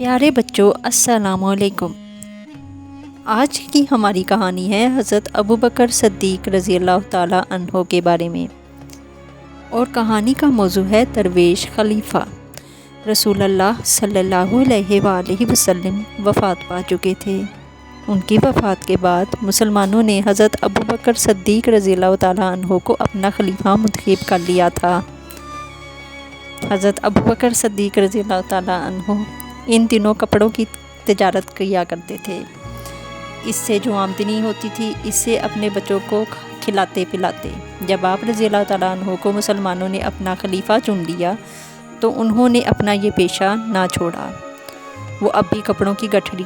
پیارے بچوں، السلام علیکم۔ آج کی ہماری کہانی ہے حضرت ابوبکر صدیق رضی اللہ تعالیٰ عنہ کے بارے میں، اور کہانی کا موضوع ہے درویش خلیفہ۔ رسول اللہ صلی اللہ علیہ وآلہ وسلم وفات پا چکے تھے۔ ان کی وفات کے بعد مسلمانوں نے حضرت ابوبکر صدیق رضی اللہ تعالیٰ عنہ کو اپنا خلیفہ منتخب کر لیا تھا۔ حضرت ابوبکر صدیق رضی اللہ تعالیٰ عنہ ان دنوں کپڑوں کی تجارت کیا کرتے تھے۔ اس سے جو آمدنی ہوتی تھی، اس سے اپنے بچوں کو کھلاتے پلاتے۔ جب آپ رضی اللہ تعالیٰ عنہ کو مسلمانوں نے اپنا خلیفہ چن لیا تو انہوں نے اپنا یہ پیشہ نہ چھوڑا۔ وہ اب بھی کپڑوں کی گٹھڑی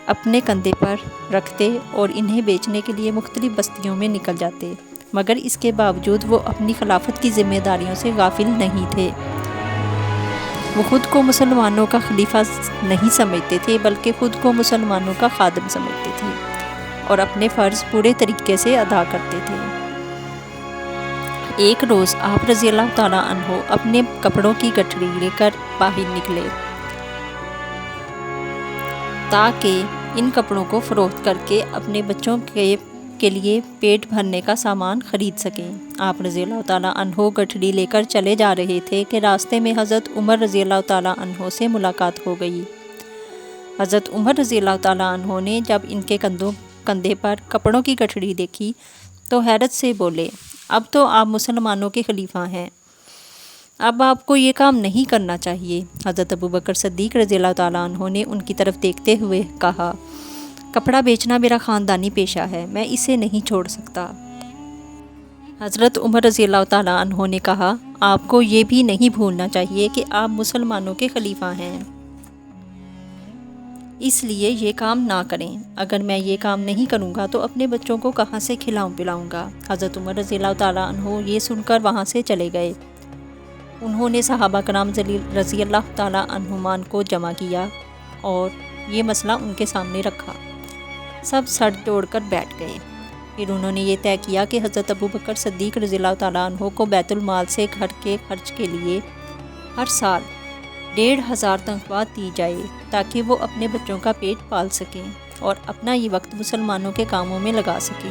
اپنے کندھے پر رکھتے اور انہیں بیچنے کے لیے مختلف بستیوں میں نکل جاتے، مگر اس کے باوجود وہ اپنی خلافت کی ذمہ داریوں سے غافل نہیں تھے۔ وہ خود کو مسلمانوں کا خلیفہ نہیں سمجھتے تھے، بلکہ خود کو مسلمانوں کا خادم سمجھتے تھے اور اپنے فرض پورے طریقے سے ادا کرتے تھے۔ ایک روز آپ رضی اللہ تعالیٰ عنہ اپنے کپڑوں کی گٹھڑی لے کر باہر نکلے تاکہ ان کپڑوں کو فروخت کر کے اپنے بچوں کے لیے پیٹ بھرنے کا سامان خرید سکیں۔ آپ رضی اللہ تعالیٰ عنہ گٹھڑی لے کر چلے جا رہے تھے کہ راستے میں حضرت عمر رضی اللہ تعالیٰ عنہ سے ملاقات ہو گئی۔ حضرت عمر رضی اللہ تعالیٰ عنہ نے جب ان کے کندھے پر کپڑوں کی گٹھڑی دیکھی تو حیرت سے بولے، اب تو آپ مسلمانوں کے خلیفہ ہیں، اب آپ کو یہ کام نہیں کرنا چاہیے۔ حضرت ابوبکر صدیق رضی اللہ تعالیٰ عنہ نے ان کی طرف دیکھتے ہوئے کہا، کپڑا بیچنا میرا خاندانی پیشہ ہے، میں اسے نہیں چھوڑ سکتا۔ حضرت عمر رضی اللہ تعالیٰ عنہ نے کہا، آپ کو یہ بھی نہیں بھولنا چاہیے کہ آپ مسلمانوں کے خلیفہ ہیں، اس لیے یہ کام نہ کریں۔ اگر میں یہ کام نہیں کروں گا تو اپنے بچوں کو کہاں سے کھلاؤں پلاؤں گا۔ حضرت عمر رضی اللہ تعالیٰ عنہ یہ سن کر وہاں سے چلے گئے۔ انہوں نے صحابہ کرام رضی اللہ تعالیٰ عنہمان کو جمع کیا اور یہ مسئلہ ان کے سامنے رکھا۔ سب سر جوڑ کر بیٹھ گئے۔ پھر انہوں نے یہ طے کیا کہ حضرت ابوبکر صدیق رضی اللہ تعالیٰ عنہ کو بیت المال سے گھر کے خرچ کے لیے ہر سال 1500 تنخواہ دی جائے تاکہ وہ اپنے بچوں کا پیٹ پال سکیں اور اپنا یہ وقت مسلمانوں کے کاموں میں لگا سکیں۔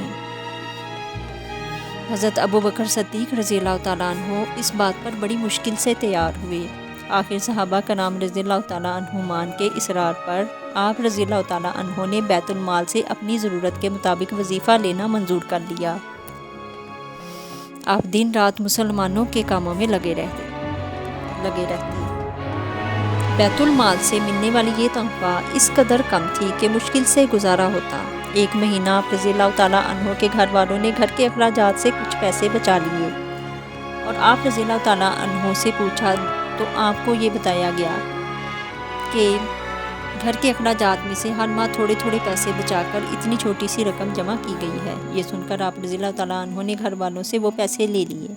حضرت ابوبکر صدیق رضی اللہ تعالیٰ عنہ اس بات پر بڑی مشکل سے تیار ہوئے۔ آخر صحابہ کرام رضی اللہ تعالیٰ عنہمان کے اصرار پر آپ رضی اللہ تعالیٰ عنہ نے بیت المال سے اپنی ضرورت کے مطابق وظیفہ لینا منظور کر لیا۔ آپ دن رات مسلمانوں کے کاموں میں لگے رہتے۔ بیت المال سے ملنے والی یہ تنخواہ اس قدر کم تھی کہ مشکل سے گزارا ہوتا۔ ایک مہینہ آپ رضی اللہ تعالیٰ عنہ کے گھر والوں نے گھر کے اخراجات سے کچھ پیسے بچا لیے اور آپ رضی اللہ تعالیٰ عنہ سے پوچھا تو آپ کو یہ بتایا گیا کہ گھر کے اخراجات میں سے ہر ماہ تھوڑے تھوڑے پیسے بچا کر اتنی چھوٹی سی رقم جمع کی گئی ہے۔ یہ سن کر آپ رضی اللہ تعالیٰ عنہ نے گھر والوں سے وہ پیسے لے لیے۔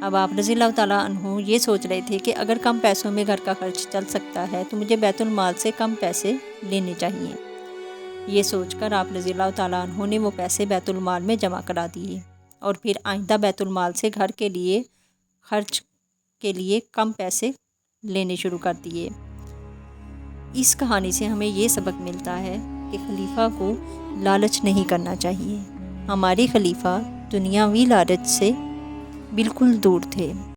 اب آپ رضی اللہ تعالیٰ عنہ یہ سوچ رہے تھے کہ اگر کم پیسوں میں گھر کا خرچ چل سکتا ہے تو مجھے بیت المال سے کم پیسے لینے چاہیے۔ یہ سوچ کر آپ رضی اللہ تعالیٰ عنہ نے وہ پیسے بیت المال میں جمع کرا دیے اور پھر آئندہ بیت المال سے گھر کے لیے خرچ کے لیے کم پیسے لینے شروع کر دیے۔ اس کہانی سے ہمیں یہ سبق ملتا ہے کہ خلیفہ کو لالچ نہیں کرنا چاہیے۔ ہمارے خلیفہ دنیاوی لالچ سے بالکل دور تھے۔